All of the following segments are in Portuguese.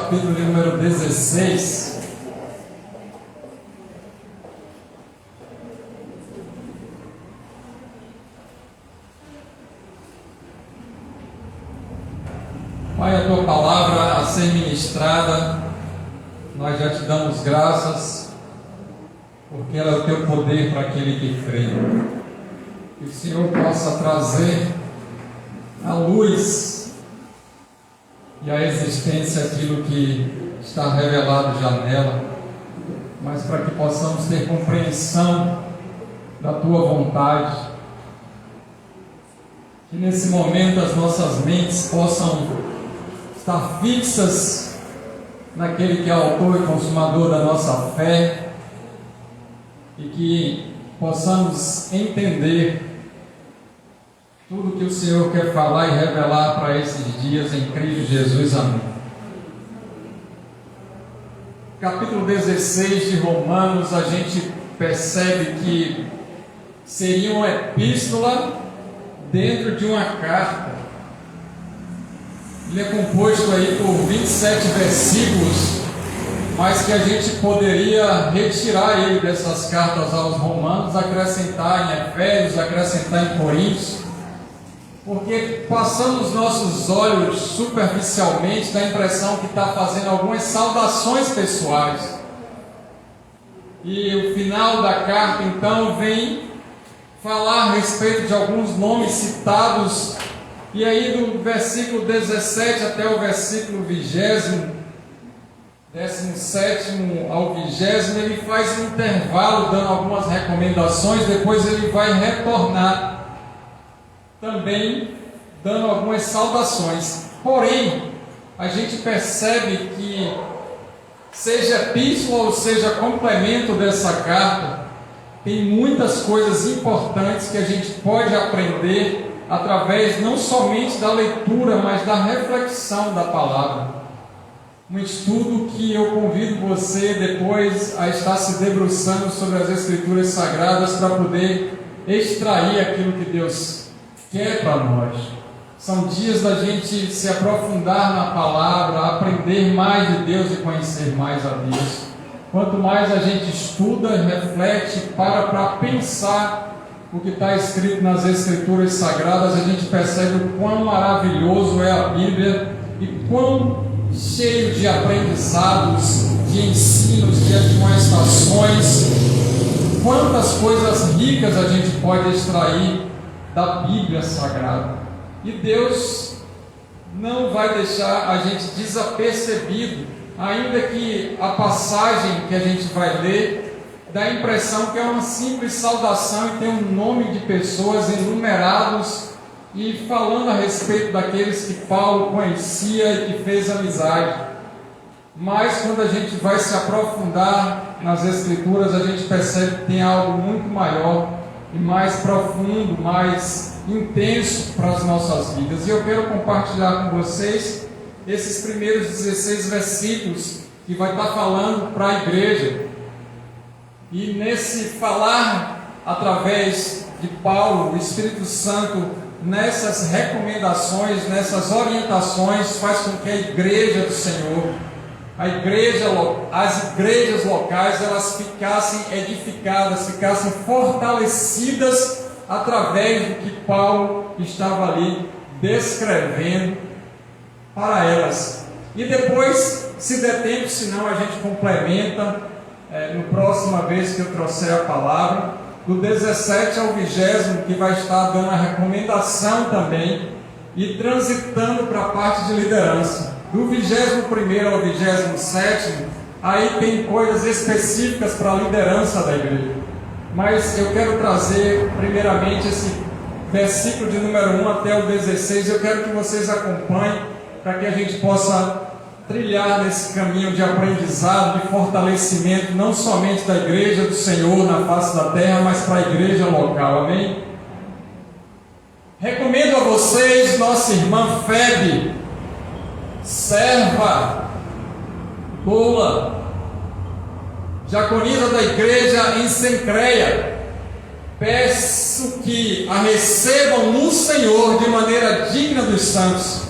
capítulo de número 16. Pai, a tua palavra a ser ministrada, nós já te damos graças, porque ela é o teu poder para aquele que crê. Que o Senhor possa trazer a luz e a existência aquilo que está revelado já nela, mas para que possamos ter compreensão da tua vontade, que nesse momento as nossas mentes possam estar fixas naquele que é autor e consumador da nossa fé, e que possamos entender tudo que o Senhor quer falar e revelar para esses dias em Cristo Jesus. Amém. Capítulo 16 de Romanos, a gente percebe que seria uma epístola dentro de uma carta. Ele é composto aí por 27 versículos, mas que a gente poderia retirar ele dessas cartas aos Romanos, acrescentar em Efésios, acrescentar em Coríntios, porque passamos nossos olhos superficialmente, dá a impressão que está fazendo algumas saudações pessoais. E o final da carta então vem falar a respeito de alguns nomes citados, e aí do versículo 17 até o versículo 17º ao 20º, ele faz um intervalo dando algumas recomendações, depois ele vai retornar também dando algumas saudações. Porém, a gente percebe que, seja epístola ou seja complemento dessa carta, tem muitas coisas importantes que a gente pode aprender através não somente da leitura, mas da reflexão da palavra. Um estudo que eu convido você depois a estar se debruçando sobre as Escrituras Sagradas para poder extrair aquilo que Deus quer para nós. São dias da gente se aprofundar na palavra, aprender mais de Deus e conhecer mais a Deus. Quanto mais a gente estuda, reflete, para pensar o que está escrito nas Escrituras Sagradas, a gente percebe o quão maravilhoso é a Bíblia e quão cheio de aprendizados, de ensinos, de admoestações, quantas coisas ricas a gente pode extrair da Bíblia Sagrada. E Deus não vai deixar a gente desapercebido, ainda que a passagem que a gente vai ler dá a impressão que é uma simples saudação e tem um nome de pessoas enumerados e falando a respeito daqueles que Paulo conhecia e que fez amizade. Mas quando a gente vai se aprofundar nas Escrituras, a gente percebe que tem algo muito maior e mais profundo, mais intenso para as nossas vidas. E eu quero compartilhar com vocês esses primeiros 16 versículos que vai estar falando para a igreja. E nesse falar através de Paulo, o Espírito Santo, nessas recomendações, nessas orientações, faz com que a igreja do Senhor, as igrejas locais, elas ficassem edificadas, ficassem fortalecidas através do que Paulo estava ali descrevendo para elas. E depois, se der tempo, senão a gente complementa no próxima vez que eu trouxer a palavra, do 17 ao 20º, que vai estar dando a recomendação também e transitando para a parte de liderança. Do 21º ao 27º, aí tem coisas específicas para a liderança da igreja. Mas eu quero trazer primeiramente esse versículo de número 1 até o 16. Eu quero que vocês acompanhem para que a gente possa trilhar nesse caminho de aprendizado, de fortalecimento, não somente da igreja do Senhor na face da terra, mas para a igreja local. Amém? Recomendo a vocês nossa irmã Febe, serva, tola, diaconisa da igreja em Sencreia. Peço que a recebam no Senhor de maneira digna dos santos.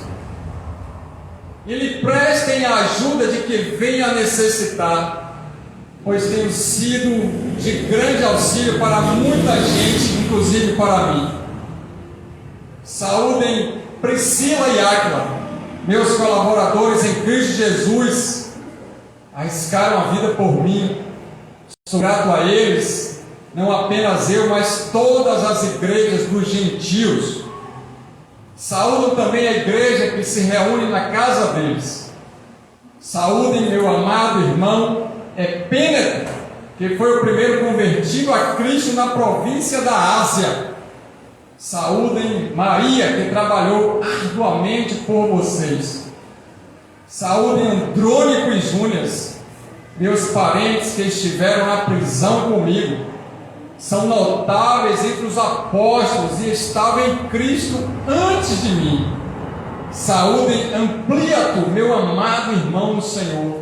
e lhe prestem a ajuda de que venha a necessitar, pois tenho sido de grande auxílio para muita gente, inclusive para mim. Saúdem Priscila e Áquila, meus colaboradores em Cristo Jesus, arriscaram a vida por mim. Sou grato a eles, não apenas eu, mas todas as igrejas dos gentios. Saúdo também a igreja que se reúne na casa deles. Saúdem meu amado irmão Epêneto, que foi o primeiro convertido a Cristo na província da Ásia. Saúdem Maria, que trabalhou arduamente por vocês. Saúdem Andrônico e Júnias, meus parentes que estiveram na prisão comigo. São notáveis entre os apóstolos e estavam em Cristo antes de mim. Saúdem Ampliato, meu amado irmão no Senhor.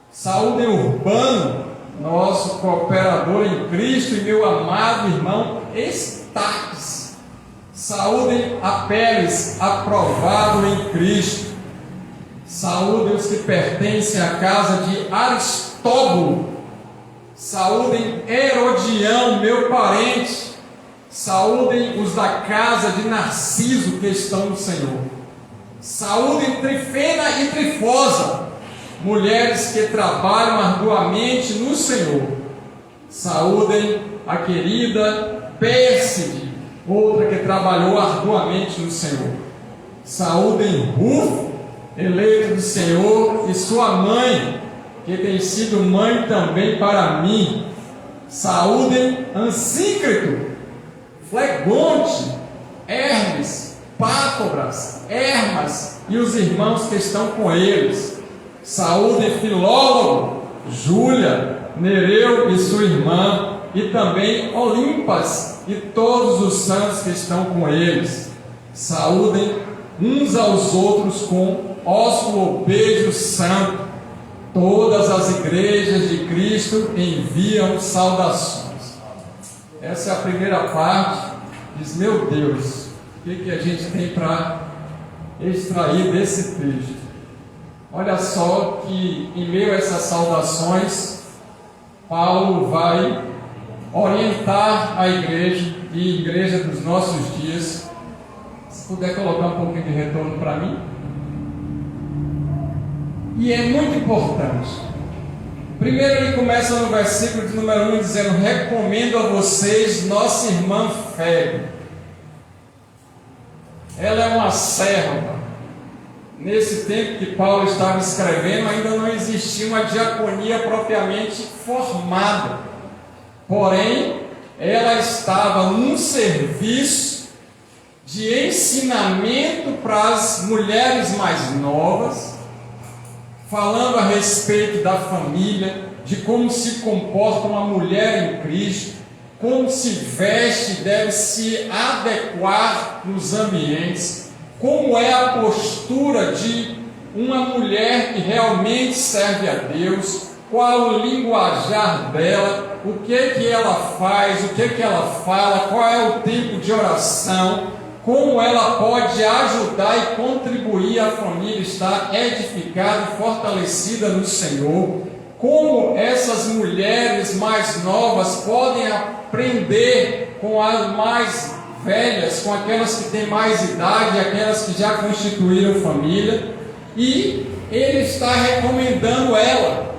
Saúdem Urbano, nosso cooperador em Cristo, e meu amado irmão Estaques. Saúdem Apeles, aprovado em Cristo. Saúdem os que pertencem à casa de Aristóbulo. Saúdem Herodião, meu parente. Saúdem os da casa de Narciso que estão no Senhor. Saúdem Trifena e Trifosa, mulheres que trabalham arduamente no Senhor. Saúdem a querida Pérside, outra que trabalhou arduamente no Senhor. Saúdem Rufo, eleito do Senhor, e sua mãe, que tem sido mãe também para mim. Saúdem Ansícrito, Flegonte, Hermes, Pátrobras, Hermas e os irmãos que estão com eles. Saúdem Filólogo, Júlia, Nereu e sua irmã, e também Olimpas e todos os santos que estão com eles. Saúdem uns aos outros com ósculo beijo santo. Todas as igrejas de Cristo enviam saudações. Essa é a primeira parte. Diz, meu Deus, o que a gente tem para extrair desse texto? Olha só que em meio a essas saudações, Paulo vai orientar a igreja e a igreja dos nossos dias. Se puder colocar um pouquinho de retorno para mim. E é muito importante. Primeiro ele começa no versículo de número 1 dizendo: recomendo a vocês nossa irmã Febe. Ela é uma serva. Nesse tempo que Paulo estava escrevendo, ainda não existia uma diaconia propriamente formada. Porém, ela estava num serviço de ensinamento para as mulheres mais novas, falando a respeito da família, de como se comporta uma mulher em Cristo, como se veste, deve se adequar nos ambientes, como é a postura de uma mulher que realmente serve a Deus, qual o linguajar dela, o que ela faz, o que ela fala, qual é o tempo de oração, como ela pode ajudar e contribuir a família estar edificada e fortalecida no Senhor, como essas mulheres mais novas podem aprender com as mais velhas, com aquelas que têm mais idade, aquelas que já constituíram família, e ele está recomendando ela,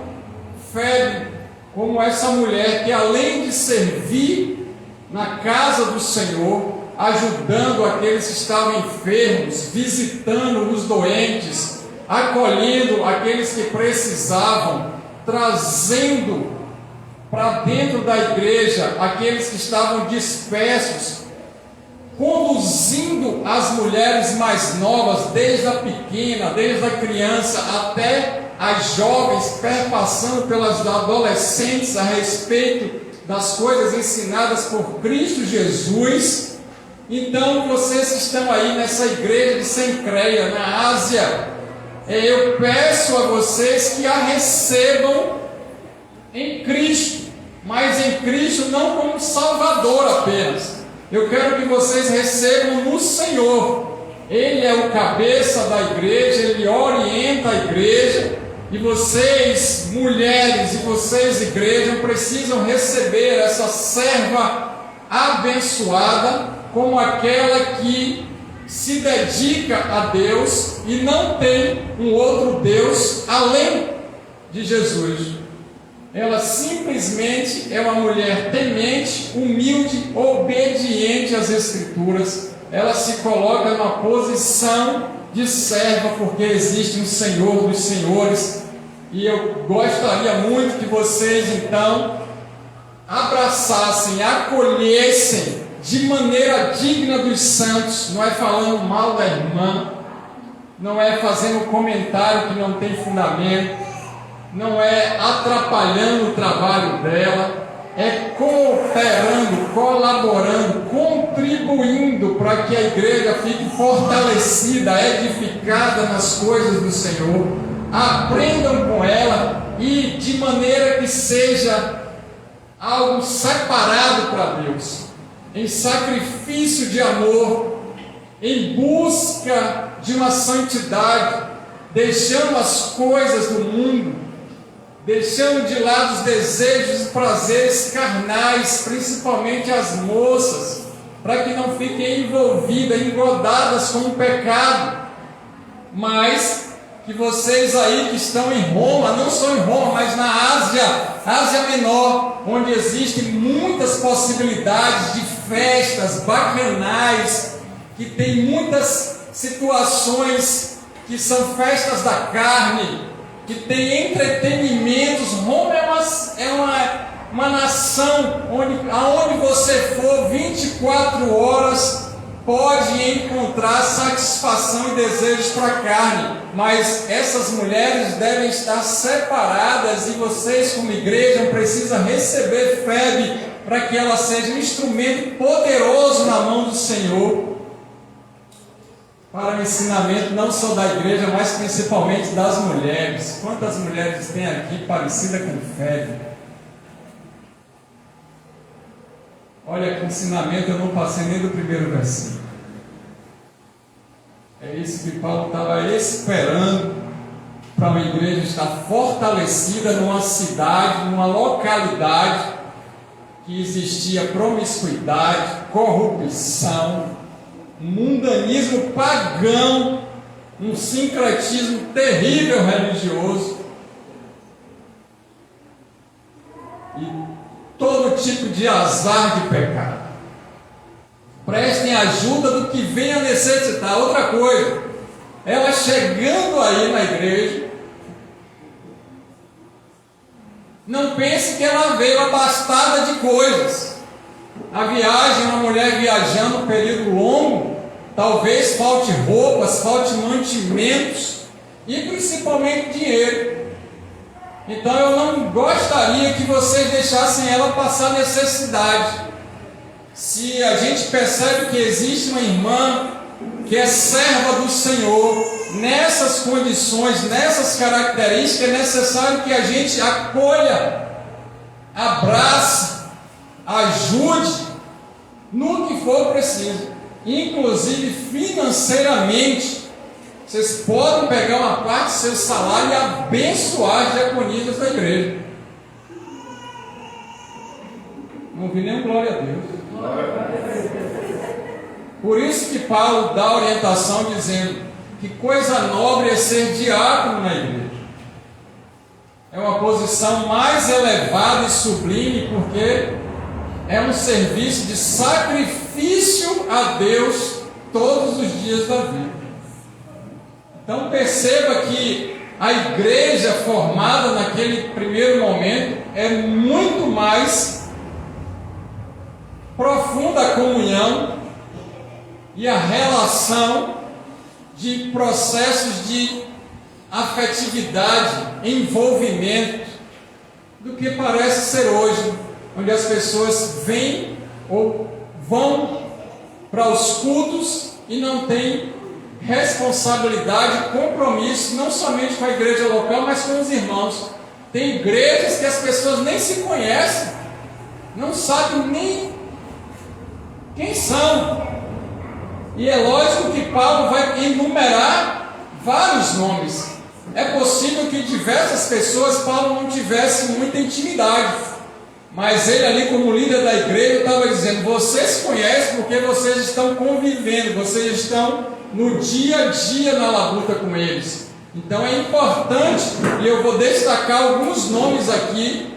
Febe, como essa mulher que além de servir na casa do Senhor, ajudando aqueles que estavam enfermos, visitando os doentes, acolhendo aqueles que precisavam, trazendo para dentro da igreja aqueles que estavam dispersos, conduzindo as mulheres mais novas, desde a pequena, desde a criança até as jovens, perpassando pelas adolescentes a respeito das coisas ensinadas por Cristo Jesus. Então, vocês que estão aí nessa igreja de Sencreia, na Ásia, eu peço a vocês que a recebam em Cristo, mas em Cristo não como Salvador apenas. Eu quero que vocês recebam no Senhor, Ele é o cabeça da igreja, ele orienta a igreja, e vocês, mulheres, e vocês, igreja, precisam receber essa serva abençoada como aquela que se dedica a Deus e não tem um outro Deus além de Jesus. Ela simplesmente é uma mulher temente, humilde, obediente às Escrituras. Ela se coloca numa posição de serva, porque existe um Senhor dos Senhores. E eu gostaria muito que vocês então abraçassem, acolhessem de maneira digna dos santos. Não é falando mal da irmã, não é fazendo comentário que não tem fundamento, não é atrapalhando o trabalho dela, é cooperando, colaborando, contribuindo para que a igreja fique fortalecida, edificada nas coisas do Senhor. Aprendam com ela e de maneira que seja algo separado para Deus, em sacrifício de amor, em busca de uma santidade, deixando as coisas do mundo, deixando de lado os desejos e prazeres carnais, principalmente as moças, para que não fiquem envolvidas, engodadas com o pecado. Mas que vocês aí que estão em Roma, não só em Roma, mas na Ásia Menor, onde existem muitas possibilidades de festas bacanais, que tem muitas situações que são festas da carne, que tem entretenimentos. Roma é uma nação aonde você for 24 horas pode encontrar satisfação e desejos para a carne, mas essas mulheres devem estar separadas e vocês como igreja precisam receber Febe para que ela seja um instrumento poderoso na mão do Senhor para o ensinamento não só da igreja, mas principalmente das mulheres. Quantas mulheres tem aqui parecida com Febe? Olha que ensinamento, eu não passei nem do primeiro versículo. É isso que Paulo estava esperando para uma igreja estar fortalecida numa cidade, numa localidade que existia promiscuidade, corrupção, mundanismo pagão, um sincretismo terrível religioso e todo tipo de azar de pecado. Prestem ajuda do que venha a necessitar. Outra coisa, ela chegando aí na igreja, não pense que ela veio abastada de coisas. A viagem, uma mulher viajando um período longo, talvez falte roupas, falte mantimentos e principalmente dinheiro. Então eu não gostaria que vocês deixassem ela passar necessidade. Se a gente percebe que existe uma irmã que é serva do Senhor, nessas condições, nessas características, é necessário que a gente acolha, abrace, ajude no que for preciso, inclusive financeiramente. Vocês podem pegar uma parte do seu salário e abençoar as diaconias da igreja. Não vi nem glória a Deus. Por isso que Paulo dá orientação dizendo que coisa nobre é ser diácono na igreja. É uma posição mais elevada e sublime, porque é um serviço de sacrifício a Deus todos os dias da vida. Então perceba que a igreja formada naquele primeiro momento é muito mais profunda a comunhão e a relação de processos de afetividade, envolvimento, do que parece ser hoje, onde as pessoas vêm ou vão para os cultos e não têm responsabilidade, compromisso, não somente com a igreja local, mas com os irmãos. Tem igrejas que as pessoas nem se conhecem, não sabem nem quem são, E é lógico que Paulo vai enumerar vários nomes. É possível que diversas pessoas Paulo não tivesse muita intimidade, mas ele ali como líder da igreja estava dizendo: vocês conhecem porque vocês estão convivendo, vocês estão no dia a dia na labuta com eles. Então é importante, e eu vou destacar alguns nomes aqui,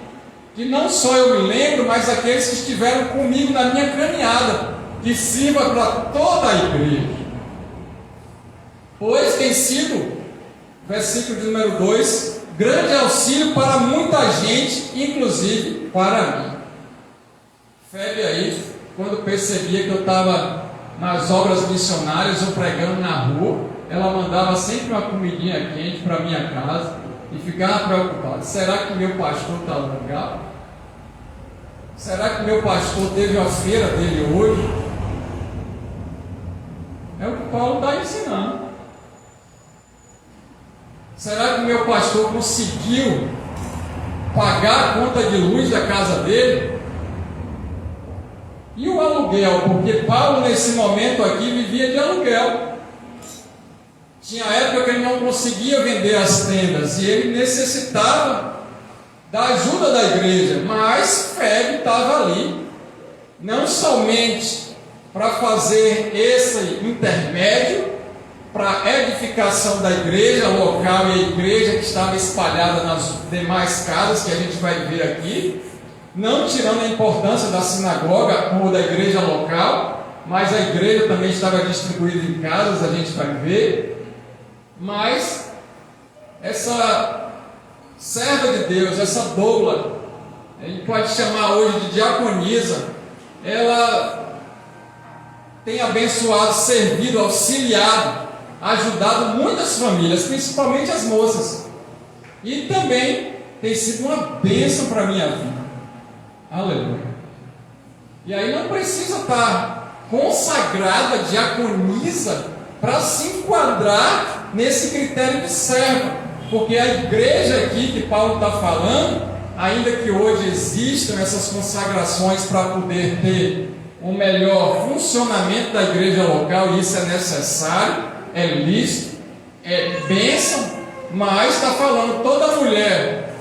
que não só eu me lembro, mas aqueles que estiveram comigo na minha caminhada, que sirva para toda a igreja. Pois tem sido, versículo de número 2, grande auxílio para muita gente, inclusive para mim. Febe aí, quando percebia que eu estava nas obras missionárias ou pregando na rua, ela mandava sempre uma comidinha quente para minha casa e ficava preocupada: será que meu pastor está legal? Será que meu pastor teve a feira dele hoje? É o que Paulo está ensinando. Será que meu pastor conseguiu pagar a conta de luz da casa dele? E o aluguel? Porque Paulo nesse momento aqui vivia de aluguel. Tinha época que ele não conseguia vender as tendas e ele necessitava da ajuda da igreja, mas Febe estava ali, não somente para fazer esse intermédio para a edificação da igreja local e a igreja que estava espalhada nas demais casas que a gente vai ver aqui, não tirando a importância da sinagoga ou da igreja local, mas a igreja também estava distribuída em casas, a gente vai ver. Mas essa serva de Deus, essa doula, a gente pode chamar hoje de diaconisa, ela tem abençoado, servido, auxiliado, ajudado muitas famílias, principalmente as moças, e também tem sido uma bênção para a minha vida. Aleluia. E aí não precisa estar consagrada, diaconisa, para se enquadrar nesse critério de serva, porque a igreja aqui que Paulo está falando, ainda que hoje existam essas consagrações para poder ter um melhor funcionamento da igreja local, e isso é necessário, é lícito, é bênção, mas está falando toda mulher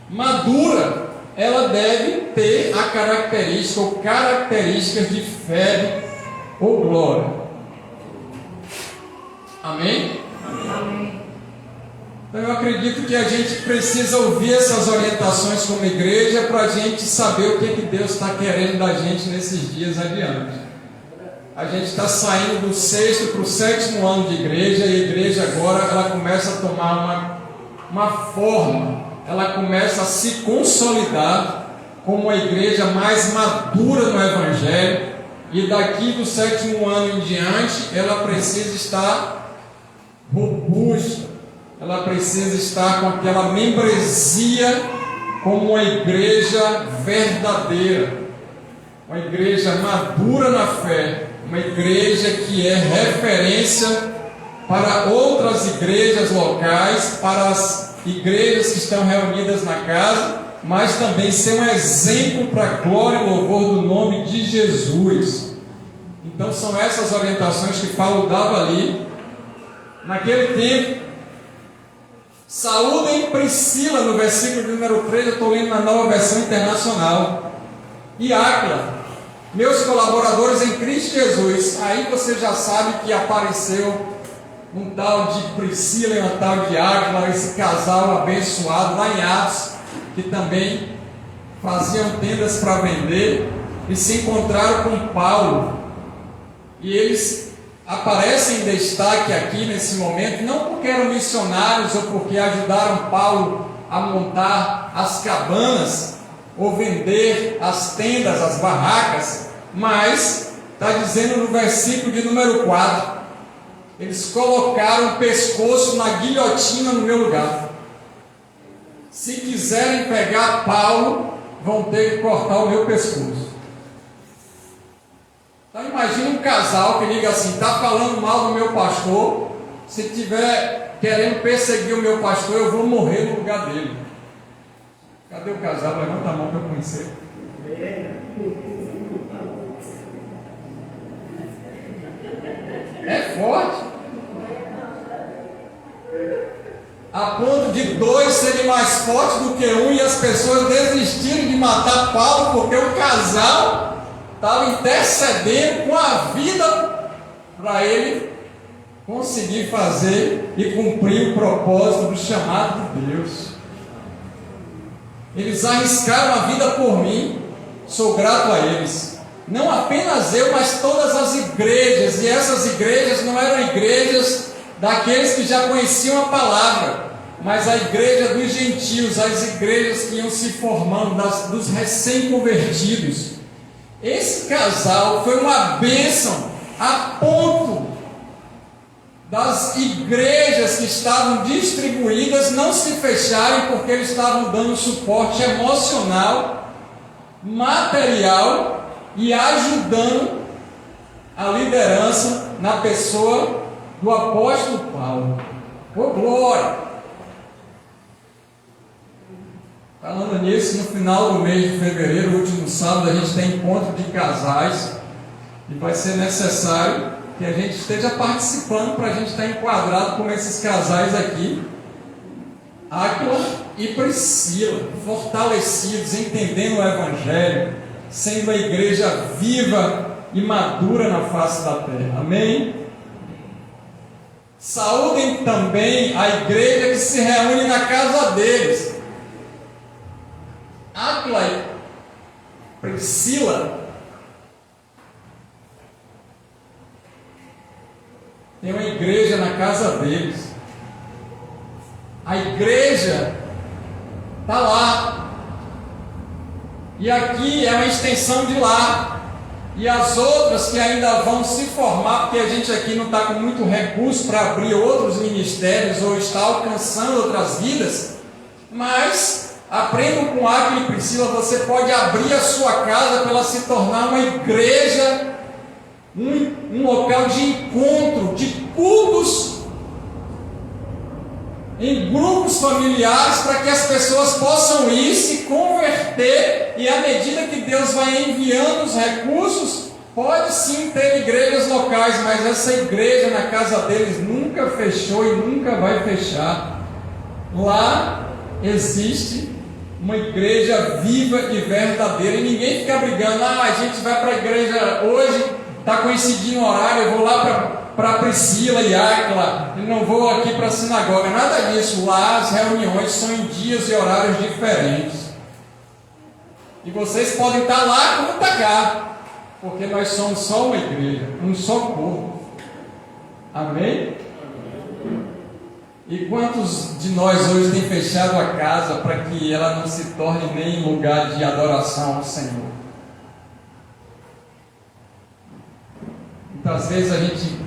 madura, ela deve ter a característica ou características de fé ou glória. Amém? Amém. Então eu acredito que a gente precisa ouvir essas orientações como igreja para a gente saber o que Deus está querendo da gente nesses dias adiante. A gente está saindo do 6º para o 7º ano de igreja, e a igreja agora ela começa a tomar uma forma, ela começa a se consolidar como uma igreja mais madura no Evangelho, e daqui do 7º ano em diante ela precisa estar robusta, ela precisa estar com aquela membresia como uma igreja verdadeira, uma igreja madura na fé, uma igreja que é referência para outras igrejas locais, para as igrejas que estão reunidas na casa, mas também ser um exemplo para a glória e louvor do nome de Jesus. Então são essas orientações que Paulo dava ali. Naquele tempo, saúdem Priscila, no versículo de número 3, eu estou lendo na Nova Versão Internacional, e Áquila, meus colaboradores em Cristo Jesus. Aí você já sabe que apareceu um tal de Priscila e uma tal de Áquila, esse casal abençoado lá em Atos, que também faziam tendas para vender, e se encontraram com Paulo, e eles aparecem em destaque aqui nesse momento, não porque eram missionários ou porque ajudaram Paulo a montar as cabanas ou vender as tendas, as barracas, mas está dizendo no versículo de número 4, eles colocaram o pescoço na guilhotina no meu lugar. Se quiserem pegar Paulo, vão ter que cortar o meu pescoço. Então imagina um casal que diga assim: está falando mal do meu pastor, se estiver querendo perseguir o meu pastor, eu vou morrer no lugar dele. Cadê o casal? Levanta a mão para eu conhecer. a ponto de dois serem mais fortes do que um e as pessoas desistirem de matar Paulo porque o casal estava intercedendo com a vida para ele conseguir fazer e cumprir o propósito do chamado de Deus. Eles arriscaram a vida por mim, sou grato a eles. Não apenas eu, mas todas as igrejas, e essas igrejas não eram igrejas daqueles que já conheciam a palavra, mas a igreja dos gentios, as igrejas que iam se formando, dos recém-convertidos. Esse casal foi uma bênção a ponto das igrejas que estavam distribuídas não se fecharem, porque eles estavam dando suporte emocional, material e ajudando a liderança na pessoa do apóstolo Paulo. Oh, glória! Falando nisso, no final do mês de fevereiro, último sábado, a gente tem encontro de casais e vai ser necessário que a gente esteja participando para a gente estar enquadrado com esses casais aqui, Áquila e Priscila, fortalecidos, entendendo o Evangelho, sendo a igreja viva e madura na face da terra. Amém? Saúdem também a igreja que se reúne na casa deles. Áquila e Priscila tem uma igreja na casa deles. A igreja está lá. E aqui é uma extensão de lá. E as outras que ainda vão se formar, porque a gente aqui não está com muito recurso para abrir outros ministérios ou está alcançando outras vidas, mas aprendam com Áquila e Priscila, você pode abrir a sua casa para ela se tornar uma igreja, um local de encontro, de cultos, em grupos familiares, para que as pessoas possam ir se converter, e à medida que Deus vai enviando os recursos, pode sim ter igrejas locais, mas essa igreja na casa deles nunca fechou e nunca vai fechar. Lá existe uma igreja viva e verdadeira, e ninguém fica brigando, a gente vai para a igreja hoje, está coincidindo o horário, eu vou lá para Priscila e Áquila, eu não vou aqui para a sinagoga, nada disso. Lá as reuniões são em dias e horários diferentes, e vocês podem estar lá como está cá, porque nós somos só uma igreja, um só corpo. Amém? E quantos de nós hoje tem fechado a casa para que ela não se torne nem lugar de adoração ao Senhor? Muitas vezes a gente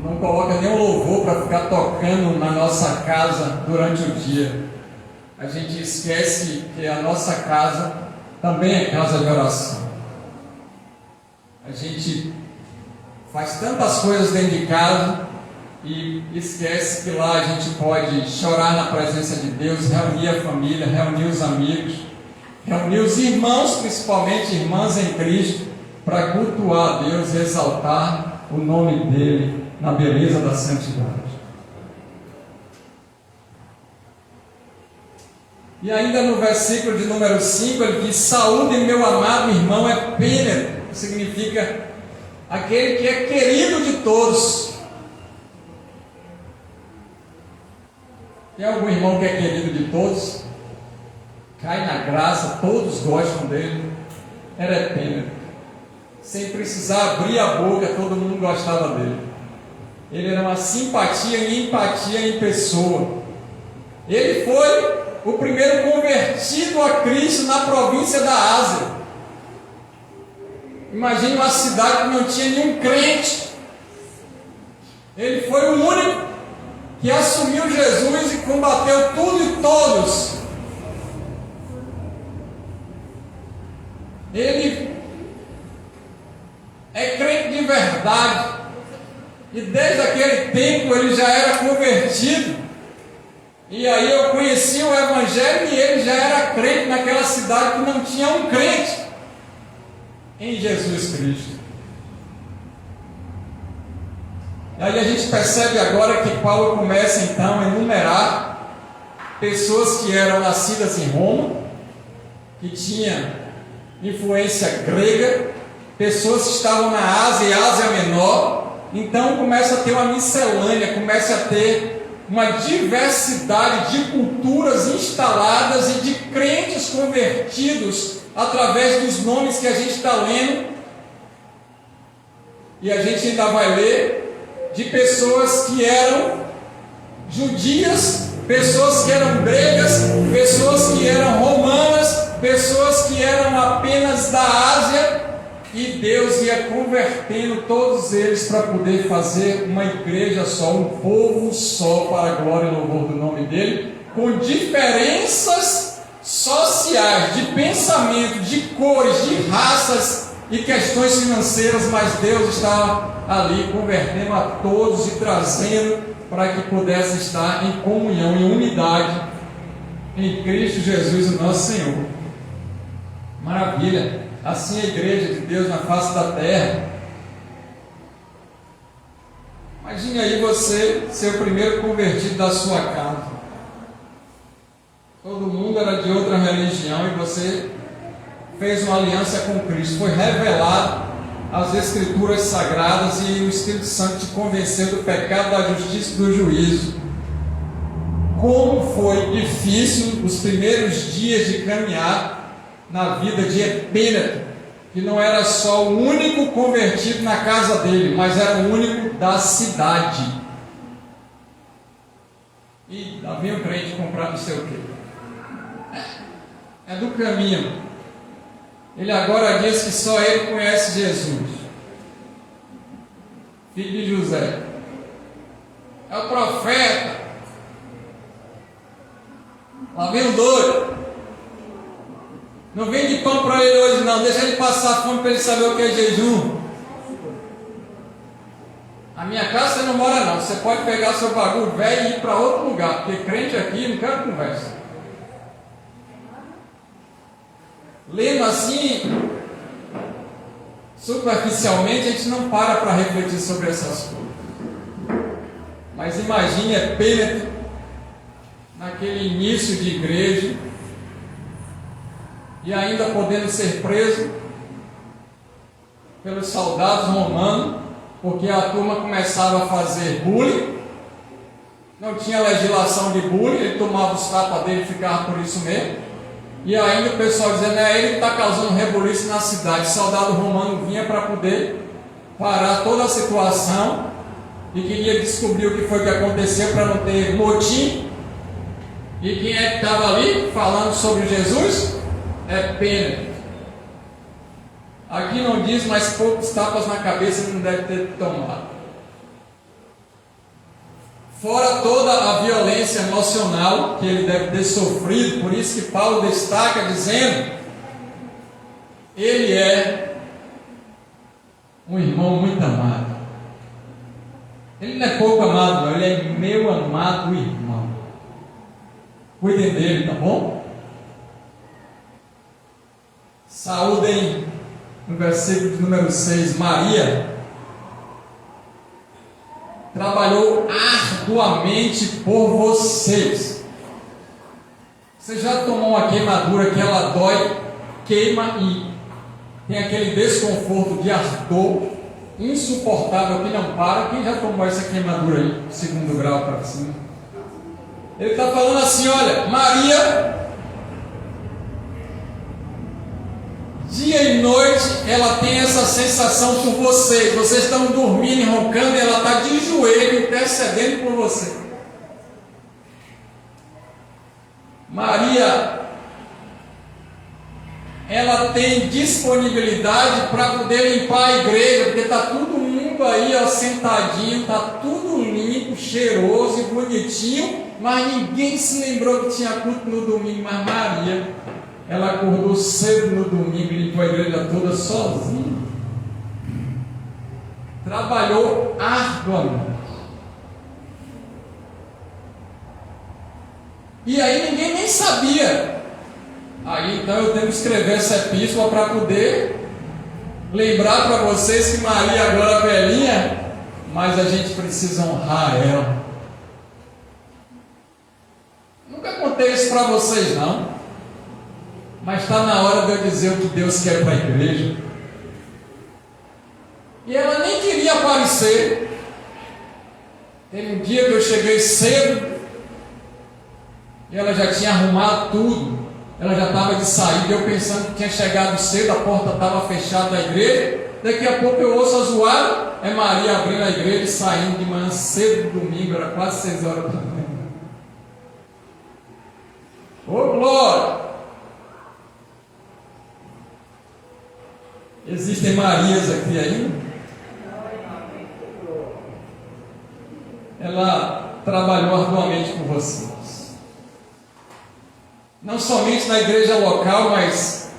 não coloca nem o louvor para ficar tocando na nossa casa durante o dia. A gente esquece que a nossa casa também é casa de oração. A gente faz tantas coisas dentro de casa e esquece que lá a gente pode chorar na presença de Deus, reunir a família, reunir os amigos, reunir os irmãos, principalmente irmãs em Cristo, para cultuar a Deus e exaltar o nome dEle na beleza da santidade. E ainda no versículo de número 5, ele diz: saúde meu amado irmão Epêneto, que significa aquele que é querido de todos. Tem algum irmão que é querido de todos? Cai na graça, todos gostam dele. Era Epêneto. Sem precisar abrir a boca, todo mundo gostava dele. Ele era uma simpatia e empatia em pessoa. Ele foi o primeiro convertido a Cristo na província da Ásia. Imagine uma cidade que não tinha nenhum crente. Ele foi o único que assumiu Jesus e combateu tudo e todos. Ele é crente de verdade, e desde aquele tempo ele já era convertido. E aí eu conheci o Evangelho e ele já era crente naquela cidade que não tinha um crente em Jesus Cristo. E aí a gente percebe agora que Paulo começa então a enumerar pessoas que eram nascidas em Roma, que tinham influência grega, pessoas que estavam na Ásia e Ásia Menor. Então começa a ter uma miscelânea, começa a ter uma diversidade de culturas instaladas e de crentes convertidos através dos nomes que a gente está lendo. E a gente ainda vai ler de pessoas que eram judias, pessoas que eram gregas, pessoas que eram romanas, pessoas que eram apenas da Ásia, e Deus ia convertendo todos eles para poder fazer uma igreja só, um povo só, para a glória e louvor do nome dele, com diferenças sociais, de pensamento, de cores, de raças e questões financeiras, mas Deus está ali convertendo a todos e trazendo para que pudesse estar em comunhão, em unidade em Cristo Jesus, o nosso Senhor. Maravilha! Assim é a igreja de Deus na face da terra. Imagine aí você ser o primeiro convertido da sua casa. Todo mundo era de outra religião e você fez uma aliança com Cristo. Foi revelado as Escrituras Sagradas e o Espírito Santo te convenceu do pecado, da justiça e do juízo. Como foi difícil os primeiros dias de caminhar na vida de Epíneto, que não era só o único convertido na casa dele, mas era o único da cidade. E lá vem o crente comprar não sei o quê. É do caminho. Ele agora diz que só ele conhece Jesus, filho de José. É o profeta. Lá vem o doido. Não vende pão para ele hoje não, deixa ele passar fome para ele saber o que é jejum. A minha casa você não mora não, você pode pegar seu bagulho velho e ir para outro lugar, porque crente aqui não quer conversa. Lendo assim, superficialmente, a gente não para refletir sobre essas coisas. Mas imagine Epíneto, naquele início de igreja, e ainda podendo ser preso pelos soldados romanos, porque a turma começava a fazer bullying, não tinha legislação de bullying, ele tomava os tapas dele e ficava por isso mesmo, e ainda o pessoal dizendo, ele que está causando rebuliço na cidade. O soldado romano vinha para poder parar toda a situação e queria descobrir o que foi que aconteceu para não ter motim. E quem é que estava ali falando sobre Jesus? Epíneto. Aqui não diz, mas poucos tapas na cabeça ele não deve ter tomado. Fora toda a violência emocional que ele deve ter sofrido, por isso que Paulo destaca dizendo, ele é um irmão muito amado. Ele não é pouco amado, não, ele é meu amado irmão. Cuidem dele, tá bom? Saúdem, no versículo de número 6, Maria trabalhou arduamente por vocês. Você já tomou uma queimadura que ela dói, queima e tem aquele desconforto de ardor insuportável que não para? Quem já tomou essa queimadura aí, segundo grau para cima? Ele está falando assim, olha, Maria, dia e noite, ela tem essa sensação por vocês. Vocês estão dormindo e roncando e ela está de joelho intercedendo por você. Maria, ela tem disponibilidade para poder limpar a igreja, porque está todo mundo aí ó, sentadinho, está tudo limpo, cheiroso e bonitinho, mas ninguém se lembrou que tinha culto no domingo. Mas Maria, ela acordou cedo no domingo e limpou a igreja toda sozinha. Trabalhou arduamente. E aí ninguém nem sabia. Aí então eu tenho que escrever essa epístola para poder lembrar para vocês que Maria, agora velhinha, mas a gente precisa honrar ela. Nunca contei isso para vocês não, mas está na hora de eu dizer o que Deus quer para a igreja. E ela nem queria aparecer. Teve um dia que eu cheguei cedo e ela já tinha arrumado tudo. Ela já estava de saída, eu pensando que tinha chegado cedo, a porta estava fechada da igreja. Daqui a pouco eu ouço a zoada, é Maria abrindo a igreja e saindo de manhã cedo do domingo, era quase 6 horas da manhã. Ô glória! Existem Marias aqui ainda? Ela trabalhou arduamente com vocês. Não somente na igreja local, mas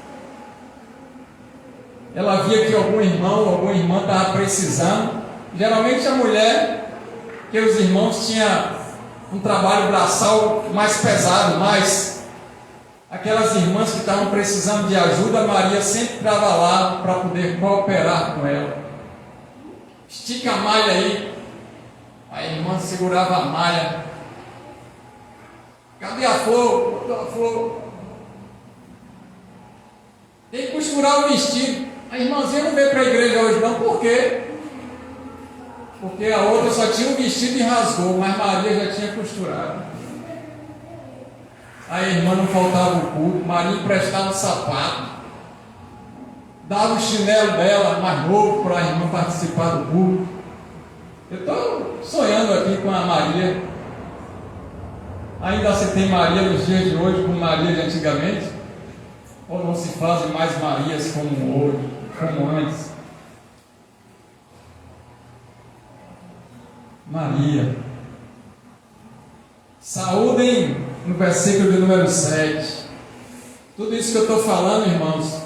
ela via que algum irmão, alguma irmã estava precisando. Geralmente a mulher, que os irmãos tinham um trabalho braçal mais pesado, mas aquelas irmãs que estavam precisando de ajuda, a Maria sempre estava lá para poder cooperar com ela. Estica a malha aí. A irmã segurava a malha. Cadê a flor? Botou a flor. Tem que costurar o vestido. A irmãzinha não veio para a igreja hoje não. Por quê? Porque a outra só tinha um vestido e rasgou, mas Maria já tinha costurado. A irmã não faltava o culto. Maria emprestava o sapato. Dava o chinelo dela, mais novo, para a irmã participar do culto. Eu estou sonhando aqui com a Maria. Ainda se tem Maria nos dias de hoje como Maria de antigamente? Ou não se fazem mais Marias como hoje, como antes? Maria. Saúdem no versículo de número 7. Tudo isso que eu estou falando, irmãos,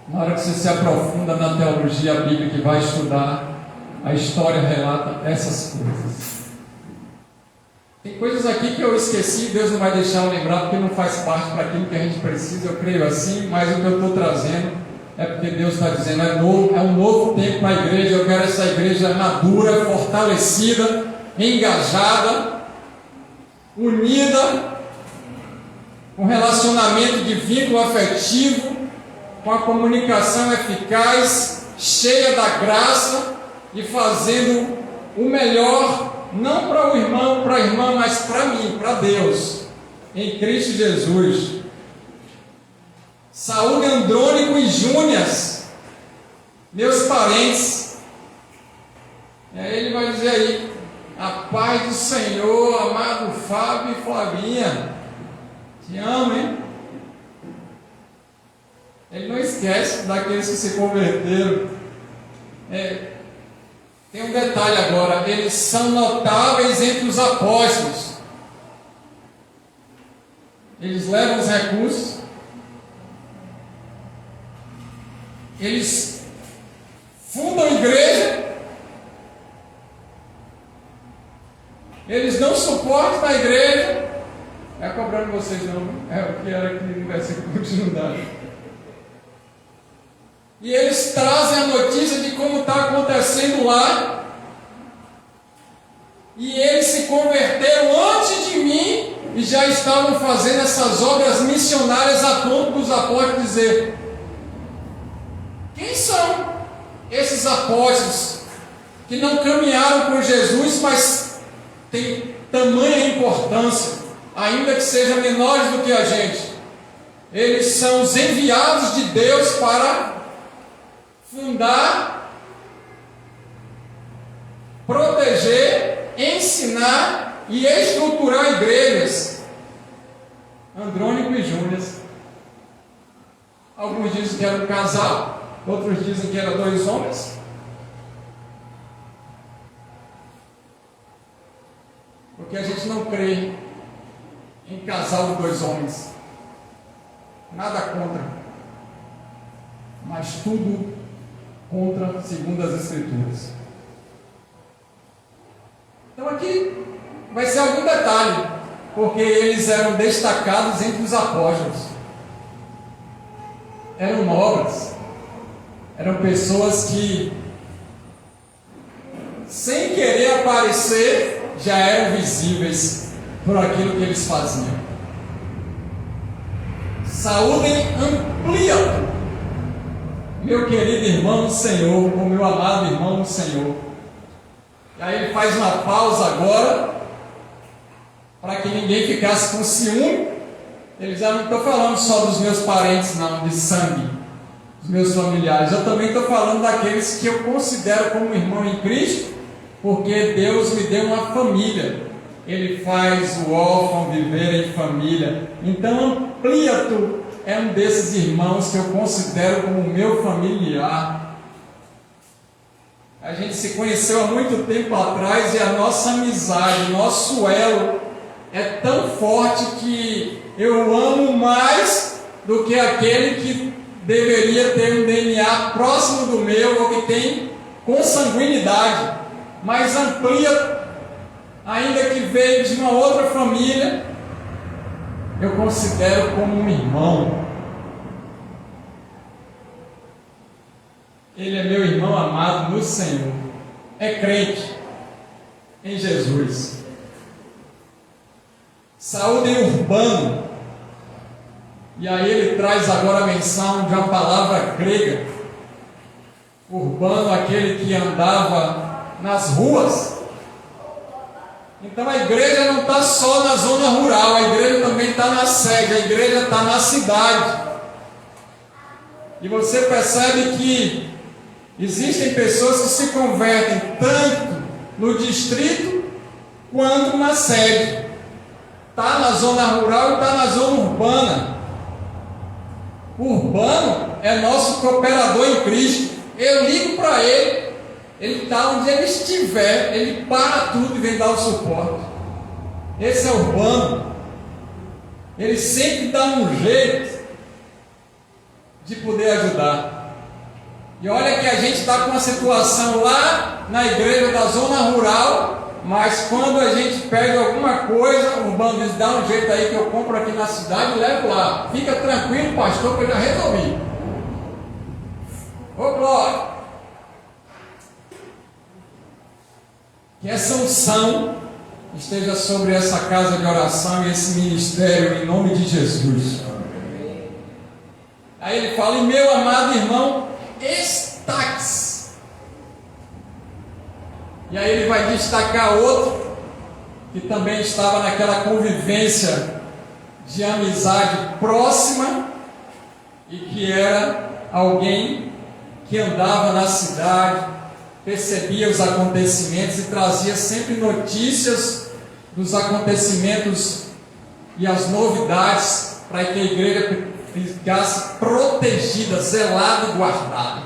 na hora que você se aprofunda na teologia bíblica e vai estudar, a história relata essas coisas. Tem coisas aqui que eu esqueci, Deus não vai deixar eu lembrar, porque não faz parte para aquilo que a gente precisa, eu creio assim, mas o que eu estou trazendo é porque Deus está dizendo, é um novo tempo para a igreja. Eu quero essa igreja madura, fortalecida, engajada, unida, com relacionamento de vínculo afetivo, com a comunicação eficaz, cheia da graça e fazendo o melhor, não para o irmão, para a irmã, mas para mim, para Deus, em Cristo Jesus. Saúde Andrônico e Júnias, meus parentes. E aí ele vai dizer aí, a paz do Senhor, amado Fábio e Flavinha, te amo, hein? Ele não esquece daqueles que se converteram. Tem um detalhe agora, eles são notáveis entre os apóstolos. Eles levam os recursos, eles fundam a igreja, eles dão suporte na igreja. É cobrando vocês não, é o que era aqui no versículo continuidade. E eles trazem a notícia de como está acontecendo lá. E eles se converteram antes de mim e já estavam fazendo essas obras missionárias a ponto dos apóstolos dizer: quem são esses apóstolos que não caminharam com Jesus, mas têm tamanha importância, ainda que sejam menores do que a gente? Eles são os enviados de Deus para fundar, proteger, ensinar e estruturar igrejas. Andrônico e Júnias. Alguns dizem que era um casal, outros dizem que eram 2 homens. Porque a gente não crê em casal de 2 homens. Nada contra, mas tudo contra, segundo as Escrituras. Então aqui vai ser algum detalhe, porque eles eram destacados entre os apóstolos. Eram nobres, eram pessoas que sem querer aparecer, já eram visíveis por aquilo que eles faziam. Saúdem Ampliato, meu querido irmão no Senhor, o meu amado irmão no Senhor. E aí ele faz uma pausa agora, para que ninguém ficasse com ciúme. Ele já não estou falando só dos meus parentes, não, de sangue, dos meus familiares. Eu também estou falando daqueles que eu considero como irmão em Cristo, porque Deus me deu uma família. Ele faz o órfão viver em família. Então, Ampliato é um desses irmãos que eu considero como meu familiar. A gente se conheceu há muito tempo atrás e a nossa amizade, nosso elo é tão forte que eu amo mais do que aquele que deveria ter um DNA próximo do meu ou que tem consanguinidade. Mas Ampliato, ainda que veio de uma outra família, eu considero como um irmão. Ele é meu irmão amado no Senhor. É crente em Jesus. Saúde Urbano. E aí ele traz agora a menção de uma palavra grega. Urbano, aquele que andava nas ruas. Então a igreja não está só na zona rural, a igreja também está na sede, a igreja está na cidade. E você percebe que existem pessoas que se convertem tanto no distrito quanto na sede. Está na zona rural e está na zona urbana. O urbano é nosso cooperador em Cristo. Eu ligo para ele. Ele está onde ele estiver, ele para tudo e vem dar o suporte. Esse é urbano. Ele sempre dá um jeito de poder ajudar. E olha que a gente está com uma situação lá na igreja da zona rural, mas quando a gente perde alguma coisa, o urbano diz: dá um jeito aí que eu compro aqui na cidade e levo lá. Fica tranquilo, pastor, que eu já resolvi. Ô glória! Que essa unção esteja sobre essa casa de oração e esse ministério, em nome de Jesus. Aí ele fala: e meu amado irmão Estaques. E aí ele vai destacar outro que também estava naquela convivência de amizade próxima e que era alguém que andava na cidade, percebia os acontecimentos e trazia sempre notícias dos acontecimentos e as novidades para que a igreja ficasse protegida, zelada e guardada.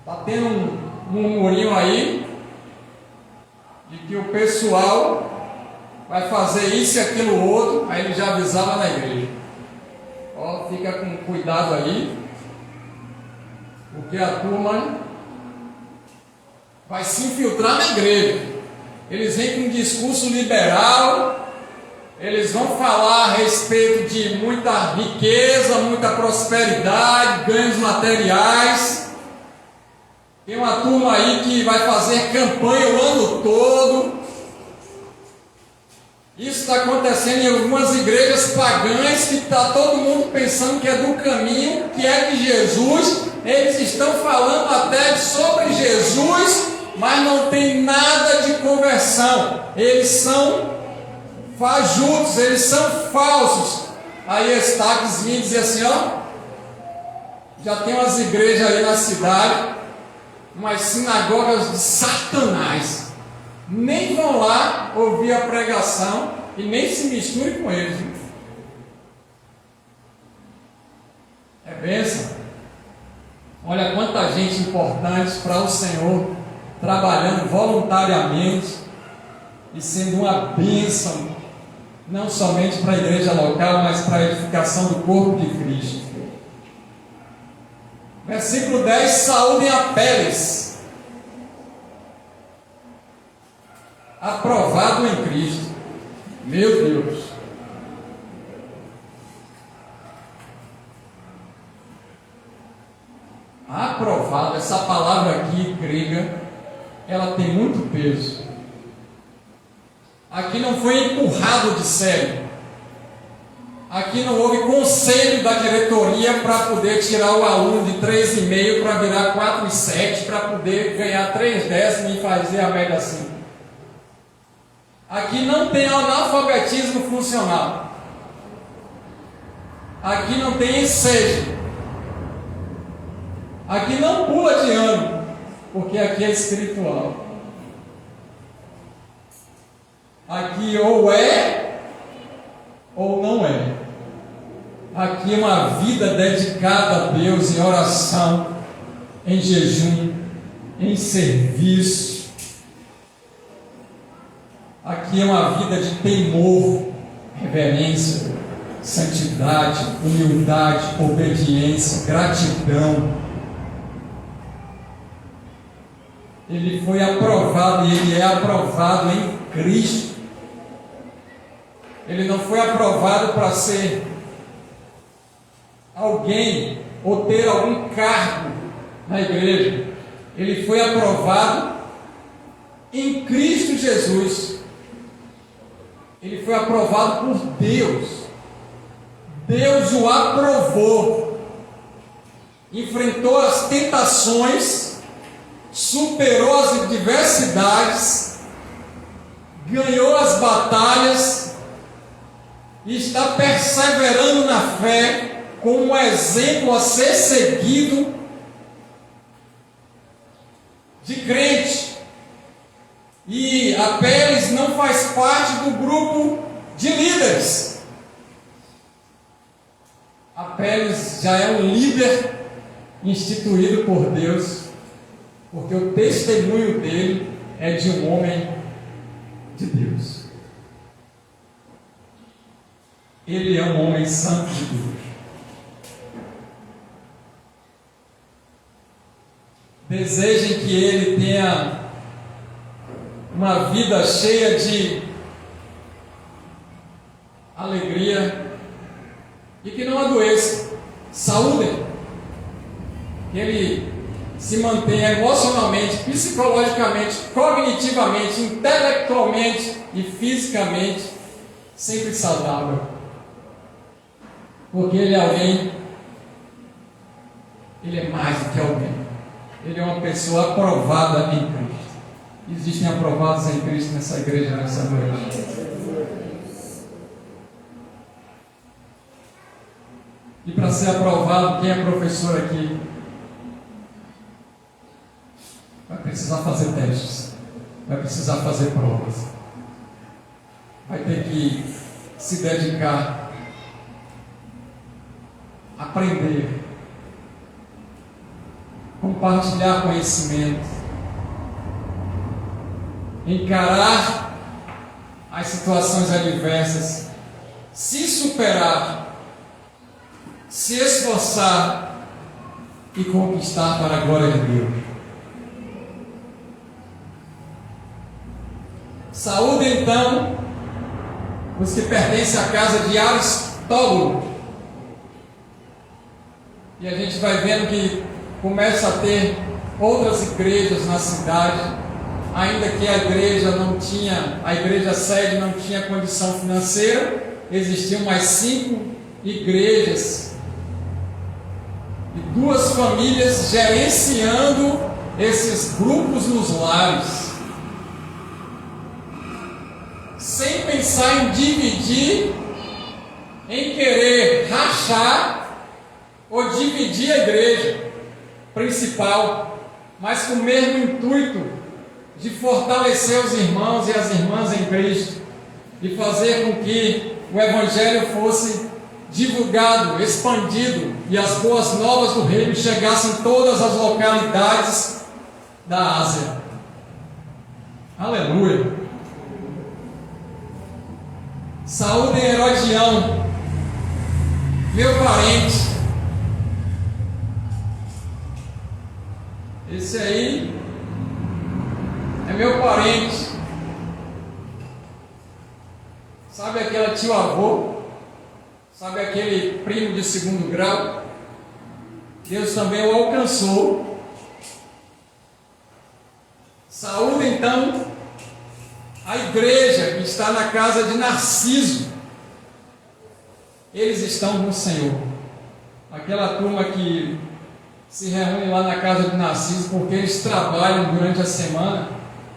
Está tendo um murmurinho aí de que o pessoal vai fazer isso e aquilo outro, aí ele já avisava na igreja. Ó, fica com cuidado aí, porque a turma vai se infiltrar na igreja. Eles vêm com um discurso liberal, eles vão falar a respeito de muita riqueza, muita prosperidade, ganhos materiais. Tem uma turma aí que vai fazer campanha o ano todo. Isso está acontecendo em algumas igrejas pagãs que está todo mundo pensando que é do caminho, que é de Jesus. Eles estão falando até sobre Jesus, mas não tem nada de conversão. Eles são fajutos, eles são falsos. Aí Estaques vinha dizer assim: ó, já tem umas igrejas ali na cidade, umas sinagogas de Satanás. Nem vão lá ouvir a pregação e nem se misture com eles. É bênção. Olha quanta gente importante para o Senhor, trabalhando voluntariamente e sendo uma bênção, não somente para a igreja local, mas para a edificação do corpo de Cristo. Versículo 10: saúdem Apeles, aprovado em Cristo. Meu Deus! Aprovado, essa palavra aqui grega ela tem muito peso. Aqui não foi empurrado de sério. Aqui não houve conselho da diretoria para poder tirar o aluno de 3,5 para virar 4,7 para poder ganhar 3 décimos e fazer a média assim. Aqui não tem analfabetismo funcional. Aqui não tem ensejo. Aqui não pula de ano, porque aqui é espiritual. Aqui ou é ou não é. Aqui é uma vida dedicada a Deus em oração, em jejum, em serviço. Aqui é uma vida de temor, reverência, santidade, humildade, obediência, gratidão. Ele foi aprovado e ele é aprovado em Cristo. Ele não foi aprovado para ser alguém ou ter algum cargo na igreja. Ele foi aprovado em Cristo Jesus. Ele foi aprovado por Deus. Deus o aprovou. Enfrentou as tentações, superou as adversidades, ganhou as batalhas e está perseverando na fé como um exemplo a ser seguido de crente. E a Peles não faz parte do grupo de líderes. A Peles já é um líder instituído por Deus, porque o testemunho dele é de um homem de Deus. Ele é um homem santo de Deus. Desejem que ele tenha uma vida cheia de alegria e que não adoeça. Saúde. Que ele se mantenha emocionalmente, psicologicamente, cognitivamente, intelectualmente e fisicamente sempre saudável. Porque ele é alguém, ele é mais do que alguém. Ele é uma pessoa aprovada em Cristo. Existem aprovados em Cristo nessa igreja, nessa noite. E para ser aprovado, quem é professor aqui vai precisar fazer testes, vai precisar fazer provas, vai ter que se dedicar, aprender, compartilhar conhecimento, encarar as situações adversas, se superar, se esforçar e conquistar para a glória de Deus. Saúde então os que pertencem à casa de Aristóbulo. E a gente vai vendo que começa a ter outras igrejas na cidade, ainda que a igreja sede não tinha condição financeira, existiam mais 5 igrejas e 2 famílias gerenciando esses grupos nos lares, sem pensar em dividir, em querer rachar ou dividir a igreja principal, mas com o mesmo intuito de fortalecer os irmãos e as irmãs em Cristo e fazer com que o Evangelho fosse divulgado, expandido e as boas novas do reino chegassem em todas as localidades da Ásia. Aleluia! Saúde Herodião, meu parente. Esse aí é meu parente. Sabe aquele tio-avô? Sabe aquele primo de 2º grau? Deus também o alcançou. Saúde então a igreja que está na casa de Narciso. Eles estão no Senhor. Aquela turma que se reúne lá na casa de Narciso porque eles trabalham durante a semana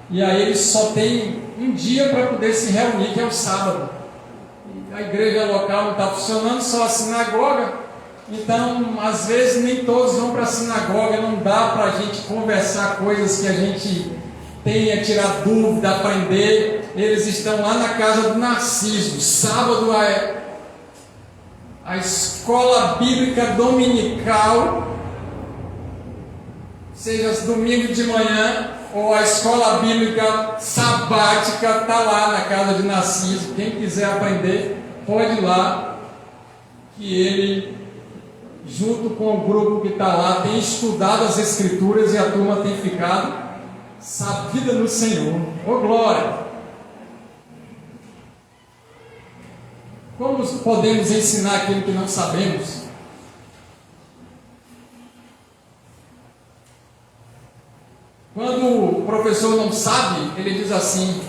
e aí eles só têm um dia para poder se reunir, que é o sábado. A igreja local não está funcionando, só a sinagoga. Então, às vezes, nem todos vão para a sinagoga, não dá para a gente conversar coisas que a gente tenha, tirar dúvida, aprender. Eles estão lá na casa do Narciso. Sábado a escola bíblica dominical, seja domingo de manhã, ou a escola bíblica sabática, está lá na casa de Narciso. Quem quiser aprender, pode ir lá, que ele, junto com o grupo que está lá, tem estudado as Escrituras e a turma tem ficado sabida no Senhor. Ô glória! Como podemos ensinar aquilo que não sabemos? Quando o professor não sabe, ele diz assim: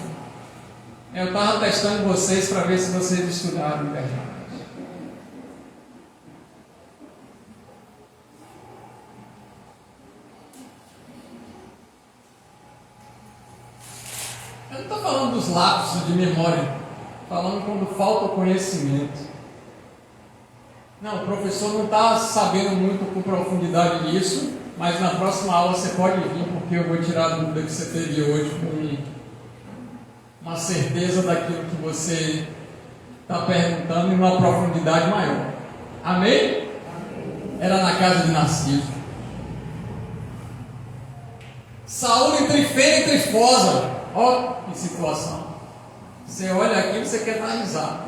eu estava testando vocês para ver se vocês estudaram de verdade. Eu não estou falando dos lapsos de memória, falando quando falta o conhecimento. Não, o professor não está sabendo muito com profundidade disso, mas na próxima aula você pode vir, porque eu vou tirar a dúvida que você teve hoje com uma certeza daquilo que você está perguntando em uma profundidade maior. Amém? Era na casa de Narciso. Saúl entre feia e trifosa. Ó, que situação. Você olha aqui e você quer dar risada.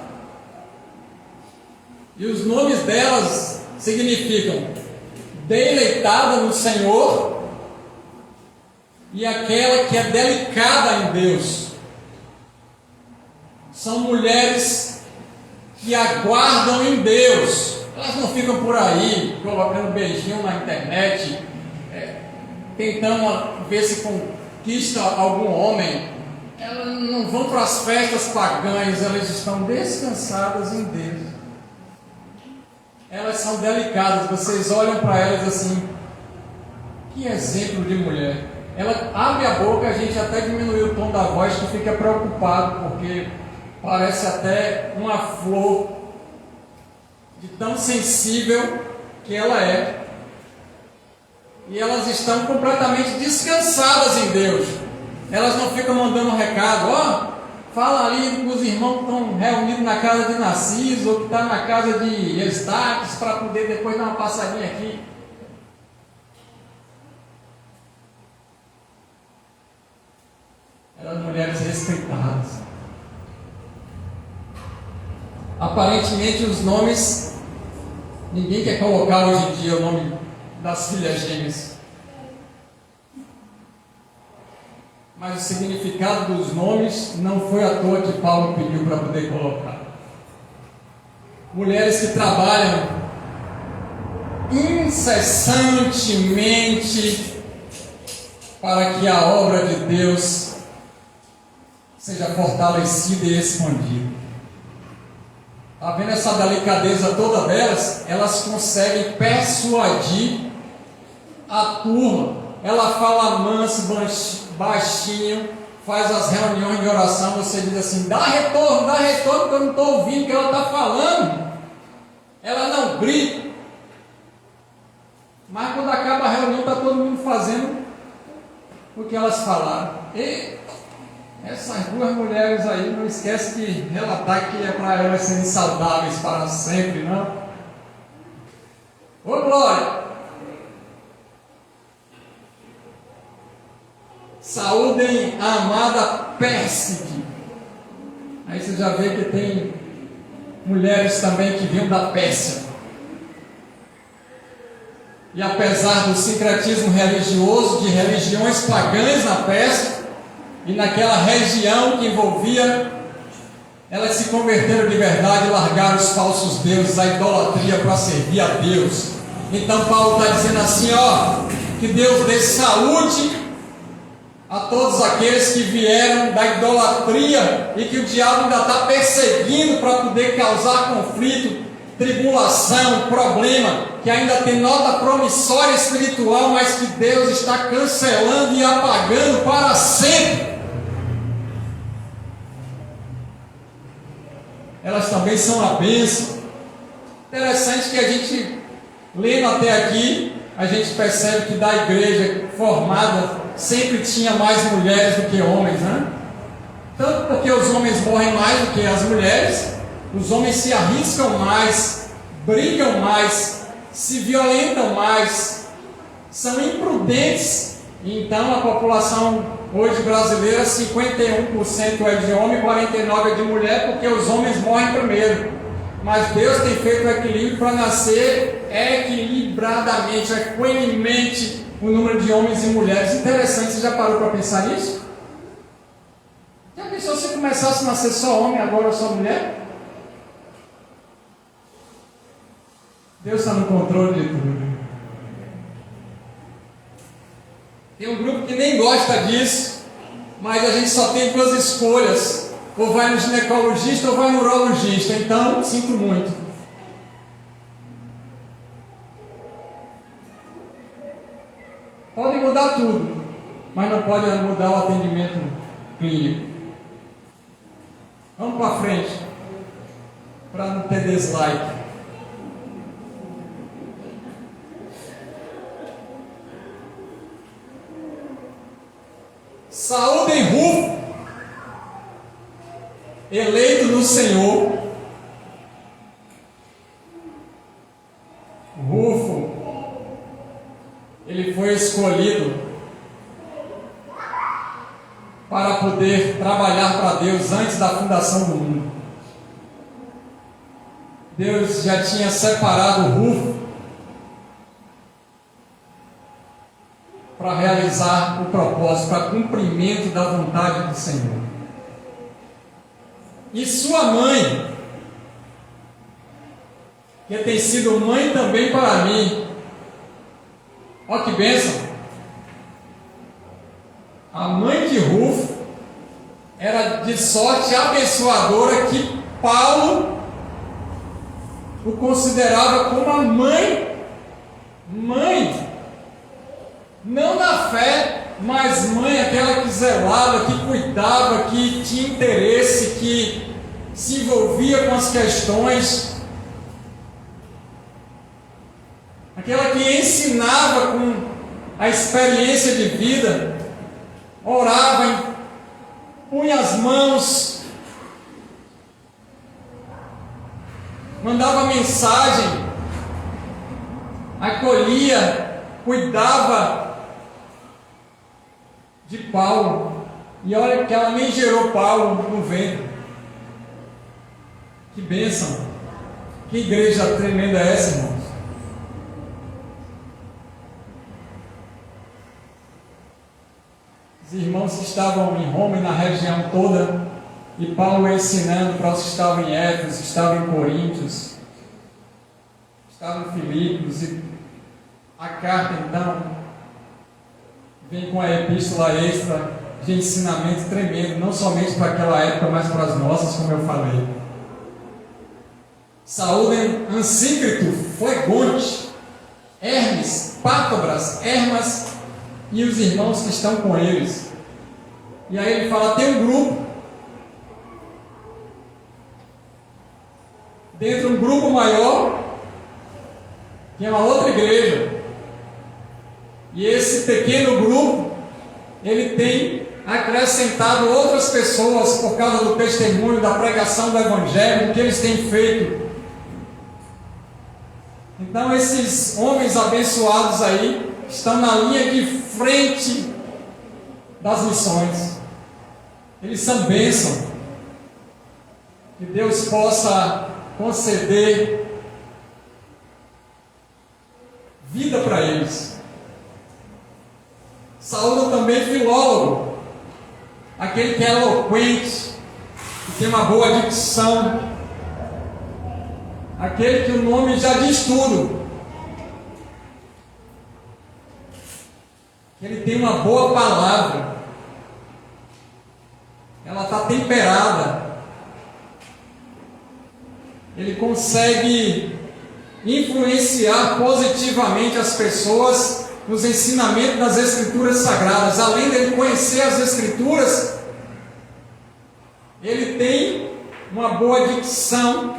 E os nomes delas significam deleitada no Senhor e aquela que é delicada em Deus. São mulheres que aguardam em Deus. Elas não ficam por aí colocando beijinho na internet, tentando ver se conquista algum homem. Elas não vão para as festas pagãs, elas estão descansadas em Deus. Elas são delicadas, vocês olham para elas assim, que exemplo de mulher. Ela abre a boca, a gente até diminui o tom da voz, que fica preocupado, porque parece até uma flor, de tão sensível que ela é. E elas estão completamente descansadas em Deus. Elas não ficam mandando um recado, ó, fala ali com os irmãos que estão reunidos na casa de Narciso, ou que está na casa de Eustaques, para poder depois dar uma passadinha aqui. Eram mulheres respeitadas. Aparentemente os nomes, ninguém quer colocar hoje em dia o nome das filhas gêmeas. Mas o significado dos nomes não foi à toa que Paulo pediu para poder colocar. Mulheres que trabalham incessantemente para que a obra de Deus seja fortalecida e expandida. Está vendo essa delicadeza toda delas? Elas conseguem persuadir a turma. Ela fala manso, baixinho, faz as reuniões de oração. Você diz assim: dá retorno, que eu não estou ouvindo o que ela está falando. Ela não grita. Mas quando acaba a reunião, está todo mundo fazendo o que elas falaram. E essas duas mulheres aí, não esquece de relatar que é para elas serem saudáveis para sempre, não? Ô glória! Saúdem a amada Pérside. Aí você já vê que tem mulheres também que vinham da Pérsia. E apesar do sincretismo religioso, de religiões pagãs na Pérsia, e naquela região que envolvia, elas se converteram de verdade e largaram os falsos deuses, a idolatria, para servir a Deus. Então Paulo está dizendo assim, ó, que Deus dê saúde a todos aqueles que vieram da idolatria e que o diabo ainda está perseguindo para poder causar conflito, tribulação, problema, que ainda tem nota promissória espiritual, mas que Deus está cancelando e apagando para sempre. Elas também são a bênção. Interessante que a gente, lendo até aqui, a gente percebe que da igreja formada sempre tinha mais mulheres do que homens, né? Tanto porque os homens morrem mais do que as mulheres, os homens se arriscam mais, brigam mais, se violentam mais, são imprudentes. Então a população hoje brasileira, 51% é de homem, 49% é de mulher, porque os homens morrem primeiro. Mas Deus tem feito o equilíbrio para nascer equilibradamente, equanemente, o número de homens e mulheres. Interessante, você já parou para pensar nisso? Já pensou se começasse a nascer só homem, agora só mulher? Deus está no controle de tudo. Tem um grupo que nem gosta disso, mas a gente só tem duas escolhas: ou vai no ginecologista ou vai no urologista. Então, sinto muito. Pode mudar tudo, mas não pode mudar o atendimento clínico. Vamos para frente, para não ter dislike. Saúde Rufo, eleito no Senhor. Rufo, ele foi escolhido para poder trabalhar para Deus antes da fundação do mundo. Deus já tinha separado Rufo para realizar o propósito, para cumprimento da vontade do Senhor. E sua mãe, que tem sido mãe também para mim, olha que bênção. A mãe de Rufo era de sorte abençoadora que Paulo o considerava como a mãe, não na fé, mas mãe, aquela que zelava, que cuidava, que tinha interesse, que se envolvia com as questões, aquela que ensinava com a experiência de vida, orava, punha as mãos, mandava mensagem, acolhia, cuidava de Paulo. E olha que ela nem gerou Paulo no ventre. Que bênção! Que igreja tremenda é essa, irmãos? Os irmãos que estavam em Roma e na região toda, e Paulo ensinando para os que estavam em Éfeso, estavam em Coríntios, estavam em Filipos, e a carta então vem com a epístola extra de ensinamento tremendo, não somente para aquela época, mas para as nossas, como eu falei. Saúdem Ansícrito, Flegonte, Hermes, Pátobras, Hermas e os irmãos que estão com eles. E aí ele fala, tem um grupo, dentro de um grupo maior, que é uma outra igreja. E esse pequeno grupo, ele tem acrescentado outras pessoas por causa do testemunho, da pregação do Evangelho, que eles têm feito. Então esses homens abençoados aí estão na linha de frente das missões. Eles são bênção. Que Deus possa conceder vida para eles. Saúde também filólogo, aquele que é eloquente, que tem uma boa dicção, aquele que o nome já diz tudo, que ele tem uma boa palavra, ela está temperada. Ele consegue influenciar positivamente as pessoas nos ensinamentos das Escrituras Sagradas. Além de ele conhecer as Escrituras, ele tem uma boa dicção,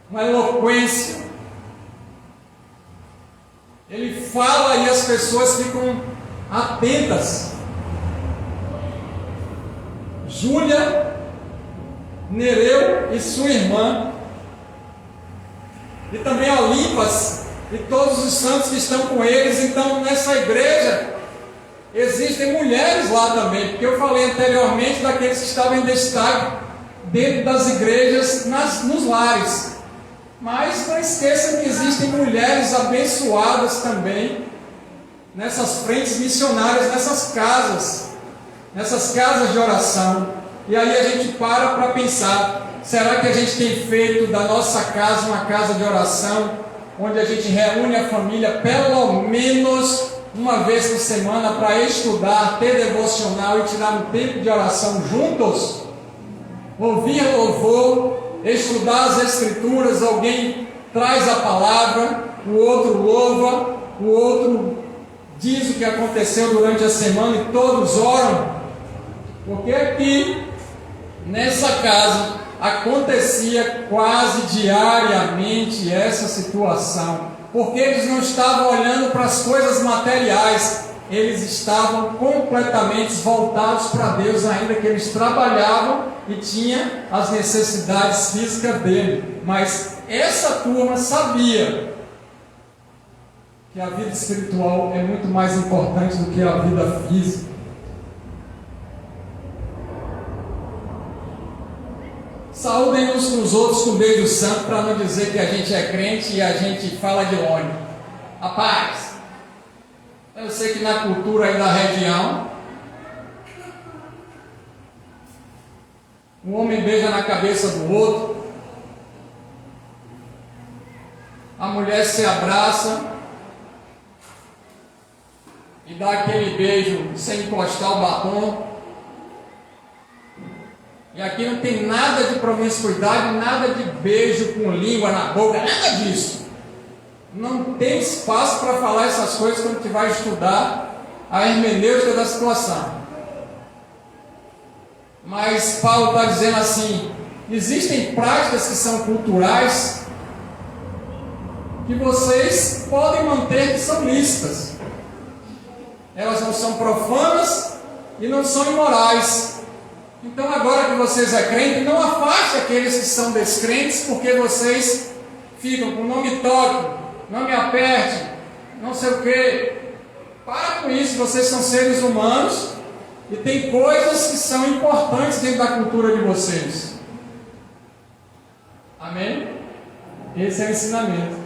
uma eloquência. Ele fala e as pessoas ficam atentas. Júlia, Nereu e sua irmã, e também Olimpas e todos os santos que estão com eles. Então, nessa igreja existem mulheres lá também, porque eu falei anteriormente daqueles que estavam em destaque dentro das igrejas, nos lares. Mas não esqueçam que existem mulheres abençoadas também nessas frentes missionárias, nessas casas de oração. E aí a gente para pensar: será que a gente tem feito da nossa casa uma casa de oração, onde a gente reúne a família pelo menos uma vez por semana para estudar, ter devocional e tirar um tempo de oração juntos? Ouvir louvor, estudar as Escrituras, alguém traz a palavra, o outro louva, o outro diz o que aconteceu durante a semana e todos oram. Porque aqui, nessa casa, acontecia quase diariamente essa situação, porque eles não estavam olhando para as coisas materiais, eles estavam completamente voltados para Deus, ainda que eles trabalhavam e tinham as necessidades físicas dele. Mas essa turma sabia que a vida espiritual é muito mais importante do que a vida física. Saúdem uns com os outros com o beijo santo, para não dizer que a gente é crente e a gente fala de longe. Rapaz, eu sei que na cultura aí da região, um homem beija na cabeça do outro, a mulher se abraça e dá aquele beijo sem encostar o batom. E aqui não tem nada de promiscuidade, nada de beijo com língua na boca, nada disso. Não tem espaço para falar essas coisas quando a gente vai estudar a hermenêutica da situação. Mas Paulo está dizendo assim: existem práticas que são culturais que vocês podem manter que são lícitas. Elas não são profanas e não são imorais. Então, agora que vocês é crente, não afaste aqueles que são descrentes, porque vocês ficam com não me toque, não me aperte, não sei o que. Para com isso, vocês são seres humanos e tem coisas que são importantes dentro da cultura de vocês. Amém? Esse é o ensinamento.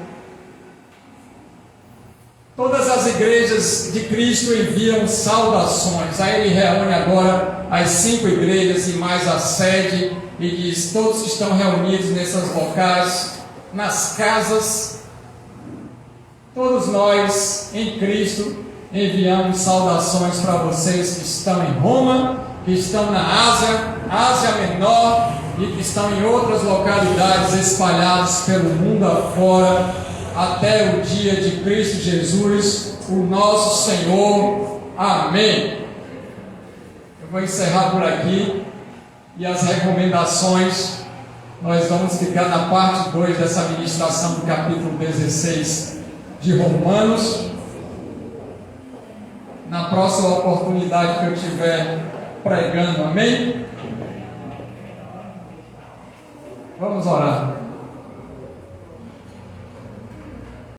Todas as igrejas de Cristo enviam saudações. Aí ele reúne agora as 5 igrejas e mais a sede e diz: todos que estão reunidos nesses locais, nas casas, todos nós em Cristo enviamos saudações para vocês que estão em Roma, que estão na Ásia Menor e que estão em outras localidades espalhadas pelo mundo afora, até o dia de Cristo Jesus, o nosso Senhor. Amém. Eu vou encerrar por aqui, e as recomendações nós vamos ficar na parte 2 dessa ministração do capítulo 16 de Romanos, na próxima oportunidade que eu tiver pregando. Amém? Vamos orar.